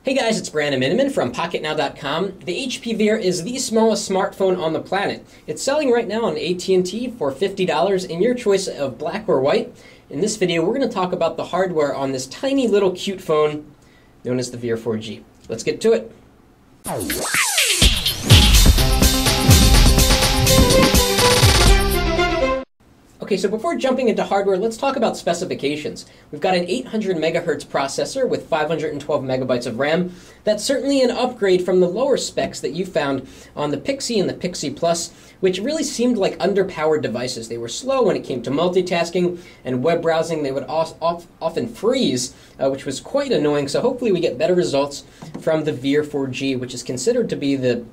Hey guys, it's Brandon Miniman from PocketNow.com. The HP Veer is the smallest smartphone on the planet. It's selling right now on AT&T for $50 in your choice of black or white. In this video, we're going to talk about the hardware on this tiny little cute phone known as the Veer 4G. Let's get to it. Okay, so before jumping into hardware, let's talk about specifications. We've got an 800 megahertz processor with 512 megabytes of RAM. That's certainly an upgrade from the lower specs that you found on the Pixie and the Pixie Plus, which really seemed like underpowered devices. They were slow when it came to multitasking and web browsing. They would often freeze, which was quite annoying. So hopefully we get better results from the Veer 4G, which is considered to be the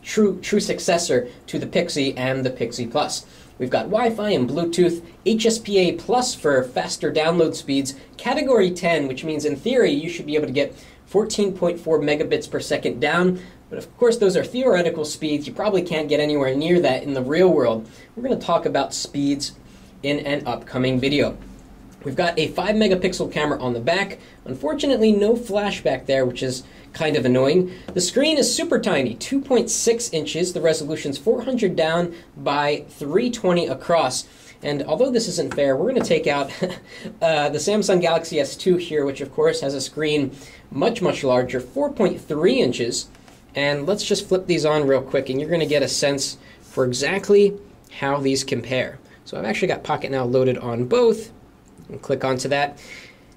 true successor to the Pixie and the Pixie Plus. We've got Wi-Fi and Bluetooth, HSPA Plus for faster download speeds, Category 10, which means in theory you should be able to get 14.4 megabits per second down, but of course those are theoretical speeds. You probably can't get anywhere near that in the real world. We're going to talk about speeds in an upcoming video. We've got a 5 megapixel camera on the back. Unfortunately, no flash back there, which is kind of annoying. The screen is super tiny, 2.6 inches. The resolution's 400 down by 320 across. And although this isn't fair, we're going to take out the Samsung Galaxy S2 here, which of course has a screen much larger, 4.3 inches. And let's just flip these on real quick, and you're going to get a sense for exactly how these compare. So I've actually got Pocket Now loaded on both. And click onto that.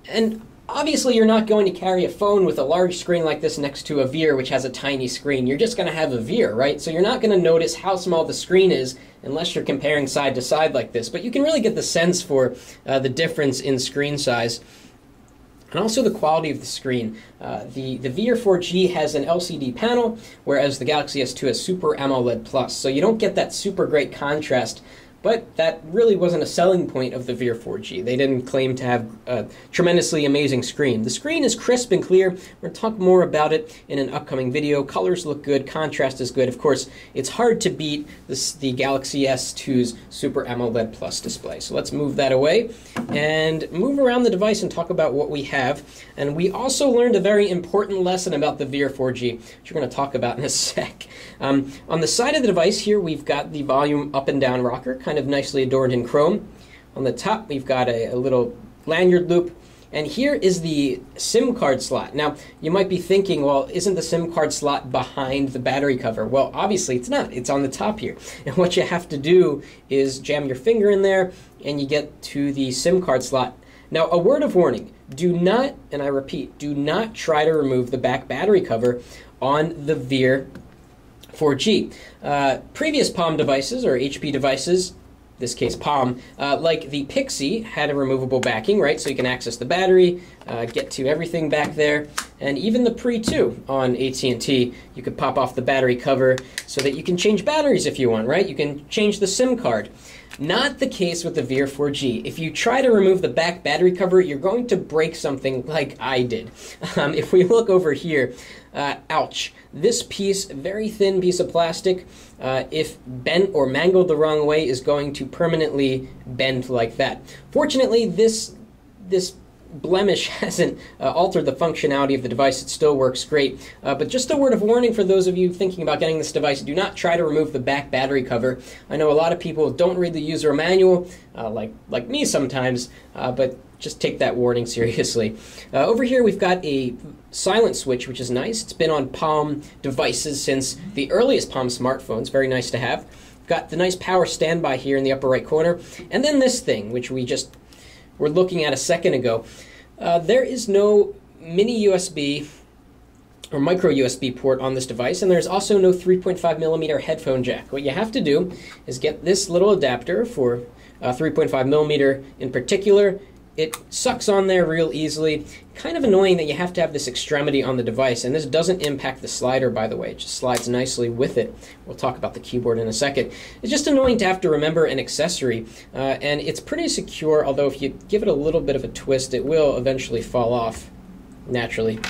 And obviously you're not going to carry a phone with a large screen like this next to a Veer, which has a tiny screen. You're just going to have a Veer, right? So you're not going to notice how small the screen is unless you're comparing side to side like this. But you can really get the sense for the difference in screen size. And also the quality of the screen. The Veer 4G has an LCD panel, whereas the Galaxy S2 has Super AMOLED Plus. So you don't get that super great contrast. But that really wasn't a selling point of the Veer 4G. They didn't claim to have a tremendously amazing screen. The screen is crisp and clear. We're going to talk more about it in an upcoming video. Colors look good. Contrast is good. Of course, it's hard to beat the Galaxy S2's Super AMOLED Plus display. So let's move that away and move around the device and talk about what we have. And we also learned a very important lesson about the Veer 4G, which we're going to talk about in a sec. On the side of the device here, we've got the volume up and down rocker, kind of nicely adorned in chrome. On the top, we've got a little lanyard loop. And here is the SIM card slot. Now, you might be thinking, well, isn't the SIM card slot behind the battery cover? Well, obviously it's not. It's on the top here. And what you have to do is jam your finger in there, and you get to the SIM card slot. Now, a word of warning. Do not, and I repeat, do not try to remove the back battery cover on the Veer 4G. Previous Palm devices, or HP devices, this case Palm, like the Pixie, had a removable backing, right? So you can access the battery, get to everything back there. And even the Pre 2 on AT&T, you could pop off the battery cover so that you can change batteries if you want, right? You can change the SIM card. Not the case with the Veer 4G. If you try to remove the back battery cover, you're going to break something like I did. If we look over here, ouch. This piece, very thin piece of plastic, if bent or mangled the wrong way, is going to permanently bend like that. Fortunately, this blemish hasn't altered the functionality of the device. It still works great. But just a word of warning for those of you thinking about getting this device, do not try to remove the back battery cover. I know a lot of people don't read the user manual, like me sometimes, but just take that warning seriously. Over here we've got a silent switch, which is nice. It's been on Palm devices since the earliest Palm smartphones. Very nice to have. Got the nice power standby here in the upper right corner. And then this thing, which we just were looking at a second ago. There is no mini USB or micro USB port on this device, and there's also no 3.5 millimeter headphone jack. What you have to do is get this little adapter for 3.5 millimeter in particular. It sucks on there real easily. Kind of annoying that you have to have this extremity on the device, and this doesn't impact the slider, by the way. It just slides nicely with it. We'll talk about the keyboard in a second. It's just annoying to have to remember an accessory, and it's pretty secure, although if you give it a little bit of a twist, it will eventually fall off naturally.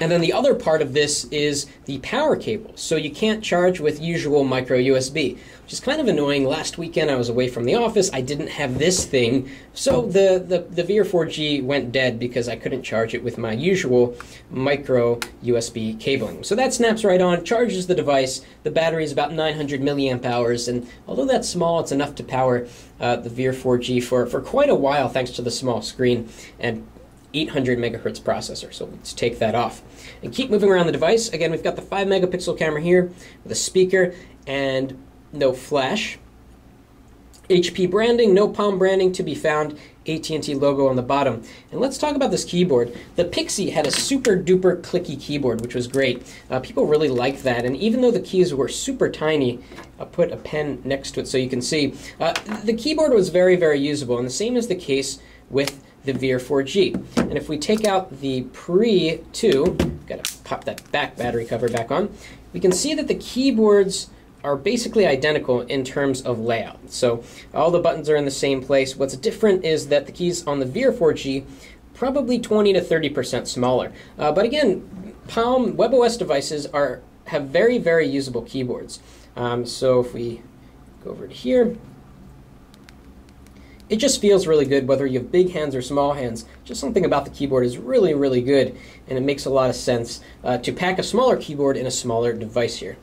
And then the other part of this is the power cable. So you can't charge with usual micro USB, which is kind of annoying. Last weekend I was away from the office. I didn't have this thing. So the Veer 4G went dead because I couldn't charge it with my usual micro USB cabling. So that snaps right on, charges the device. The battery is about 900 milliamp hours. And although that's small, it's enough to power the Veer 4G for quite a while thanks to the small screen and 800 megahertz processor. So let's take that off and keep moving around the device. Again, we've got the 5 megapixel camera here with a speaker and no flash. HP branding, no Palm branding to be found. AT&T logo on the bottom. And let's talk about this keyboard. The Pixie had a super duper clicky keyboard, which was great. People really liked that. And even though the keys were super tiny, I'll put a pen next to it so you can see. The keyboard was very, very usable. And the same is the case with the Veer 4G. And if we take out the Pre-2, got to pop that back battery cover back on, we can see that the keyboards are basically identical in terms of layout. So all the buttons are in the same place. What's different is that the keys on the Veer 4G probably 20 to 30% smaller. But again, Palm WebOS devices have very, very usable keyboards. So if we go over to here, it just feels really good whether you have big hands or small hands. Just something about the keyboard is really, really good, and it makes a lot of sense to pack a smaller keyboard in a smaller device here.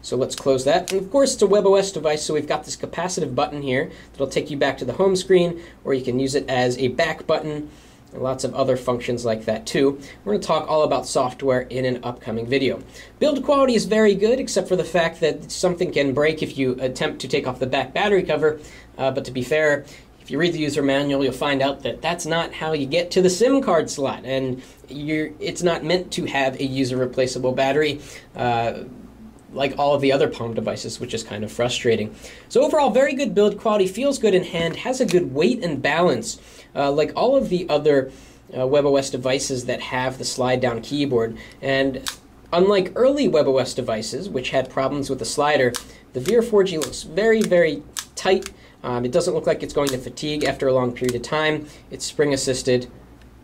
So let's close that. And of course, it's a WebOS device, so we've got this capacitive button here that'll take you back to the home screen, or you can use it as a back button, and lots of other functions like that too. We're going to talk all about software in an upcoming video. Build quality is very good, except for the fact that something can break if you attempt to take off the back battery cover. But to be fair, if you read the user manual, you'll find out that that's not how you get to the SIM card slot, and it's not meant to have a user replaceable battery like all of the other Palm devices, which is kind of frustrating. So overall, very good build quality, feels good in hand, has a good weight and balance, like all of the other WebOS devices that have the slide-down keyboard. And unlike early WebOS devices, which had problems with the slider, the Veer 4G looks very, very tight. It doesn't look like it's going to fatigue after a long period of time. It's spring assisted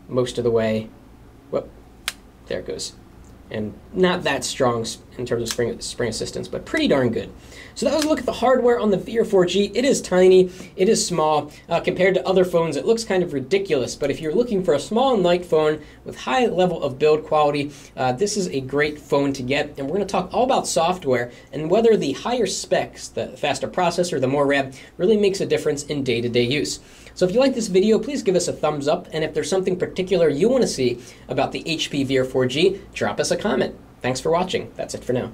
most of the way. Whoop, there it goes. And not that strong in terms of spring assistance, but pretty darn good. So that was a look at the hardware on the Veer 4G. It is tiny, it is small. Compared to other phones, it looks kind of ridiculous, but if you're looking for a small and light phone with high level of build quality, this is a great phone to get. And we're going to talk all about software and whether the higher specs, the faster processor, the more RAM, really makes a difference in day-to-day use. So if you like this video, please give us a thumbs up, and if there's something particular you want to see about the HP Veer 4G, drop us a comment. Thanks for watching. That's it for now.